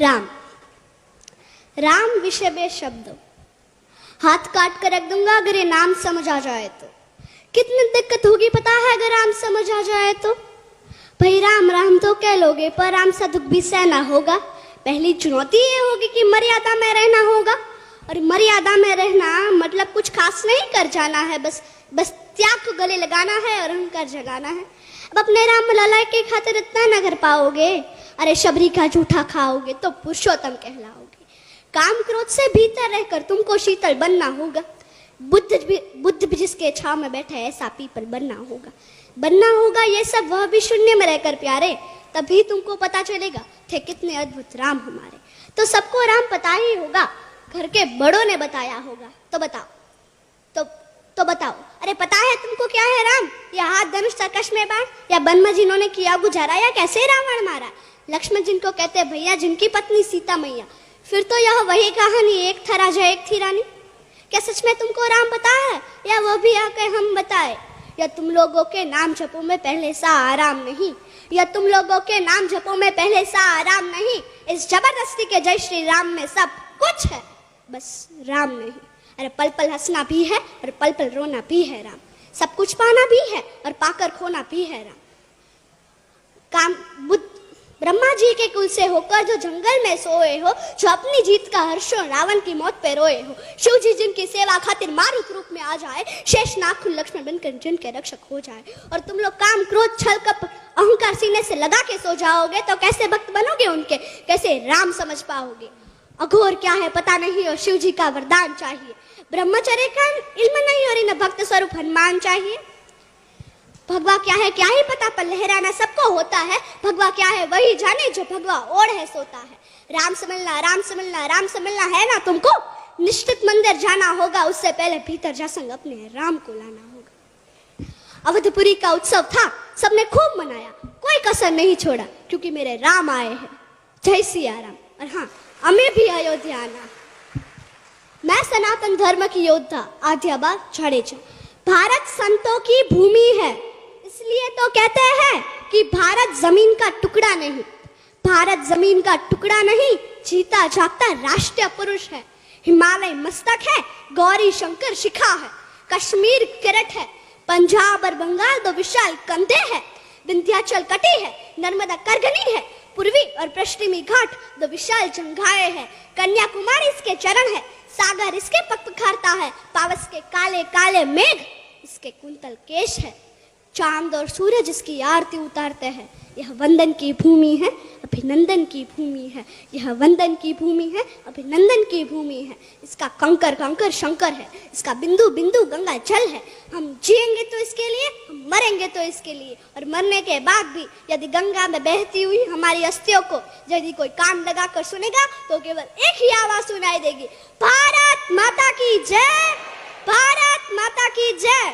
राम। राम विषय बे शब्द, हाथ काट कर रख दूंगा अगर ये नाम समझ आ जाए तो। कितनी दिक्कत होगी पता है अगर राम समझ आ जाए तो। भाई राम राम तो कह लोगे पर राम सा दुख भी सहना होगा। पहली चुनौती ये होगी कि मर्यादा में रहना होगा, और मर्यादा में रहना मतलब कुछ खास नहीं कर जाना है, बस त्याग को गले लगाना है और अहंकार जगाना है। अब अपने राम लला के खातिर इतना न कर पाओगे, अरे शबरी का जूठा खाओगे तो पुरुषोत्तम कहलाओगे। काम क्रोध से भीतर रहकर तुमको शीतल बनना होगा। बुद्ध भी जिसके छाव में बैठा है ऐसा पीपल बनना होगा। ये सब वह भी शून्य में रहकर प्यारे, तभी तुमको पता चलेगा थे कितने अद्भुत राम हमारे। तो सबको राम पता ही होगा, घर के बड़ों ने बताया होगा। तो बताओ अरे पता है तुमको क्या है राम? या हाथ धनुष तरकश में बाण, या वन में जिन्होंने किया गुजारा, या कैसे रावण मारा? लक्ष्मण जिनको कहते भैया, जिनकी पत्नी सीता मैया। फिर तो यह वही कहानी, एक था राजा एक थी रानी। क्या सच में तुमको राम पता है, या वो भी आके हम बताए? या तुम लोगों के नाम जपो में पहले सा आराम नहीं, या तुम लोगों के नाम जपो में पहले सा आराम नहीं। इस जबरदस्ती के जय श्री राम में सब कुछ है, बस राम नहीं। अरे पल पल हंसना भी है और पल पल रोना भी है राम। सब कुछ पाना भी है और पाकर खोना भी है राम। ब्रह्मा जी के कुल से होकर जो जंगल में सोए हो, जो अपनी जीत का हर्षो रावण की मौत पे रोए हो। शिव जी जिनकी सेवा खातिर मारुत रूप में आ जाए, शेष नाग लक्ष्मण बनकर जिनके रक्षक हो जाए। और तुम लोग काम क्रोध छल कपट अहंकार सीने से लगा के सो जाओगे तो कैसे भक्त बनोगे उनके, कैसे राम समझ पाओगे? अघोर क्या है पता नहीं और शिव जी का वरदान चाहिए। ब्रह्मचर्य का इल्म नहीं और इन्हें भक्त स्वरूप हनुमान चाहिए। भगवा क्या ही पता पर लहराना सबको होता है। भगवा क्या है वही जाने जो भगवा ओढ़ है सोता है। राम समझना है ना तुमको? निश्चित मंदिर जाना होगा, उससे पहले भीतर जा संग अपने राम को लाना होगा। अवधपुरी का उत्सव था, सबने खूब मनाया, कोई कसर नहीं छोड़ा, क्योंकि मेरे राम आए हैं। जय सिया राम। और हाँ, हमें भी अयोध्या आना। मैं सनातन धर्म की योद्धा आद्याबा जाडेजा। भारत संतों की भूमि है, इसलिए तो कहते हैं कि भारत जमीन का टुकड़ा नहीं। भारत जमीन का टुकड़ा नहीं, जीता जागता राष्ट्रीय पुरुष है। हिमालय मस्तक है, गौरी शंकर शिखा है, कश्मीर किरट है, पंजाब और बंगाल दो विशाल कंधे हैं, विंध्याचल कटी है, नर्मदा करगनी है, पूर्वी और पश्चिमी घाट दो विशाल जंघाएं हैं, कन्याकुमारी इसके चरण है, सागर इसके पग पखारता है, पावस के काले काले मेघ इसके कुंतल केश है, चांद और सूरज इसकी आरती उतारते हैं। यह वंदन की भूमि है, अभिनंदन की भूमि है। यह वंदन की भूमि है, अभिनंदन की भूमि है। इसका कंकर कंकर शंकर है, इसका बिंदु बिंदु गंगा जल है। हम जिएंगे तो इसके लिए, हम मरेंगे तो इसके लिए, और मरने के बाद भी यदि गंगा में बहती हुई हमारी अस्थियों को यदि कोई कान लगा कर सुनेगा तो केवल एक ही आवाज सुनाई देगी, भारत माता की जय, भारत माता की जय।